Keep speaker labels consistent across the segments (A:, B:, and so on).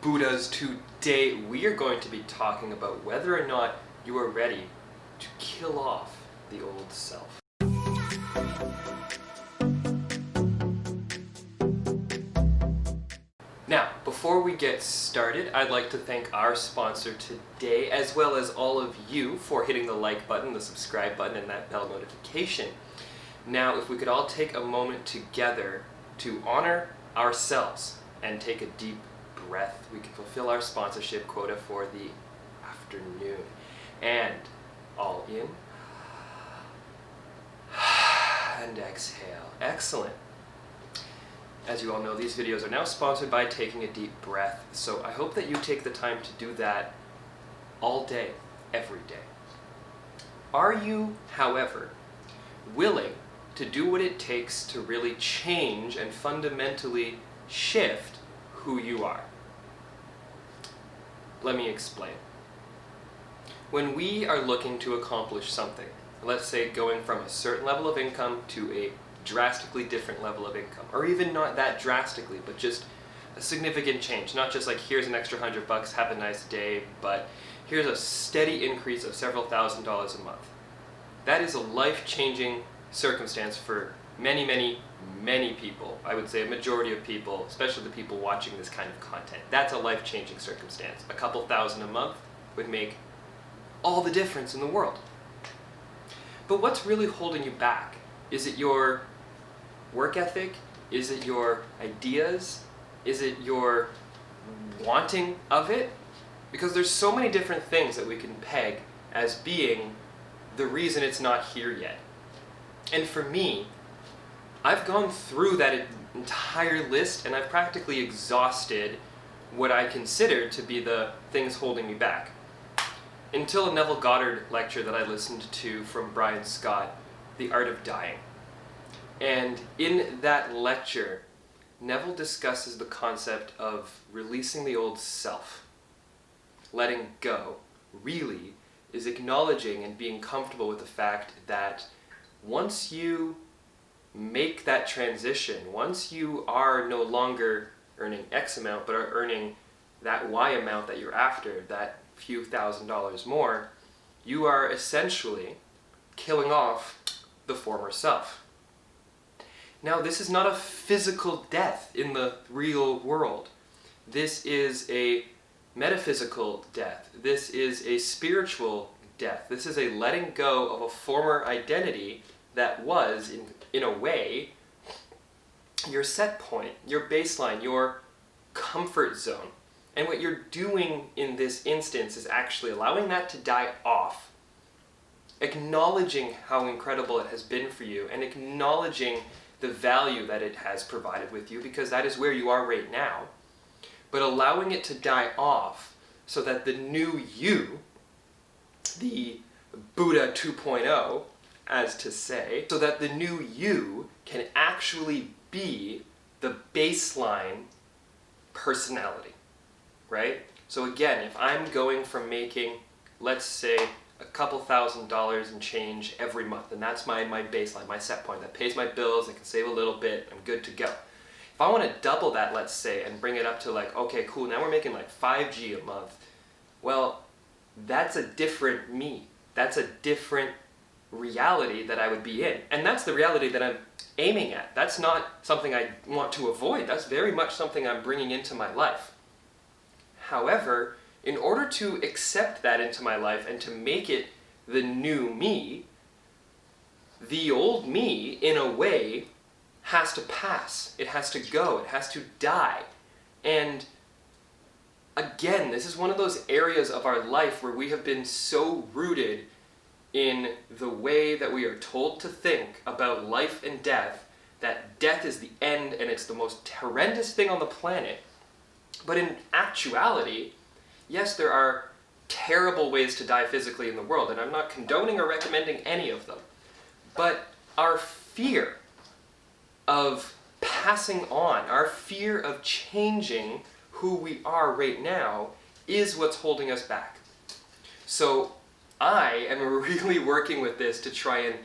A: Buddhas. Today we are going to be talking about whether or not you are ready to kill off the old self. Now, before we get started, I'd like to thank our sponsor today, as well as all of you for hitting the like button, the subscribe button, and that bell notification. Now, if we could all take a moment together to honor ourselves and take a deep breath, we can fulfill our sponsorship quota for the afternoon. And all in, and exhale. Excellent. As you all know, these videos are now sponsored by taking a deep breath, so I hope that you take the time to do that all day, every day. Are you, however, willing to do what it takes to really change and fundamentally shift who you are? Let me explain. When we are looking to accomplish something, let's say going from a certain level of income to a drastically different level of income, or even not that drastically, but just a significant change, not just like here's an extra $100, have a nice day, but here's a steady increase of several $1,000s a month. That is a life-changing circumstance for many, many, many people. I would say a majority of people, especially the people watching this kind of content. That's a life-changing circumstance. A couple thousand a month would make all the difference in the world. But what's really holding you back? Is it your work ethic? Is it your ideas? Is it your wanting of it? Because there's so many different things that we can peg as being the reason it's not here yet. And for me, I've gone through that entire list and I've practically exhausted what I consider to be the things holding me back. Until a Neville Goddard lecture that I listened to from Brian Scott, The Art of Dying. And in that lecture, Neville discusses the concept of releasing the old self. Letting go, really, is acknowledging and being comfortable with the fact that once you make that transition, once you are no longer earning X amount, but are earning that Y amount that you're after, that few $1,000s more, you are essentially killing off the former self. Now, this is not a physical death in the real world. This is a metaphysical death. This is a spiritual death. This is a letting go of a former identity that was, in a way, your set point, your baseline, your comfort zone. And what you're doing in this instance is actually allowing that to die off, acknowledging how incredible it has been for you, and acknowledging the value that it has provided with you, because that is where you are right now, but allowing it to die off so that the new you, the Buddha 2.0, as to say, so that the new you can actually be the baseline personality. Right? So again, if I'm going from making, let's say, a couple $1,000s and change every month, and that's my baseline, my set point, that pays my bills, I can save a little bit, I'm good to go. If I want to double that, let's say, and bring it up to like, okay, cool, now we're making like 5G a month, well, that's a different me. That's a different reality that I would be in. And that's the reality that I'm aiming at. That's not something I want to avoid. That's very much something I'm bringing into my life. However, in order to accept that into my life and to make it the new me, the old me, in a way, has to pass. It has to go. It has to die. And again, this is one of those areas of our life where we have been so rooted in the way that we are told to think about life and death, that death is the end and it's the most horrendous thing on the planet. But in actuality, yes, there are terrible ways to die physically in the world, and I'm not condoning or recommending any of them. But our fear of passing on, our fear of changing who we are right now, is what's holding us back. So I am really working with this to try and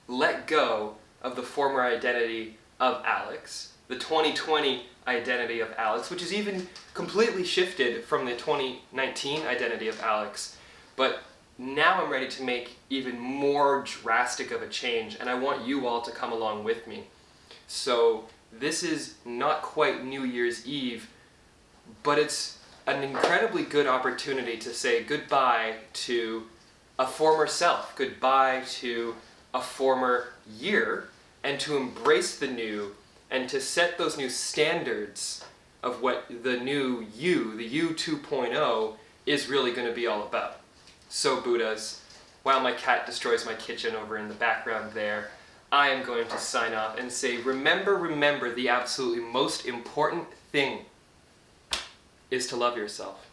A: let go of the former identity of Alex, the 2020 identity of Alex, which is even completely shifted from the 2019 identity of Alex. But now I'm ready to make even more drastic of a change, and I want you all to come along with me. So this is not quite New Year's Eve, but it's an incredibly good opportunity to say goodbye to a former self, goodbye to a former year, and to embrace the new, and to set those new standards of what the new you, the you 2.0, is really going to be all about. So Buddhas, while my cat destroys my kitchen over in the background there, I am going to sign off and say, remember, the absolutely most important thing is to love yourself.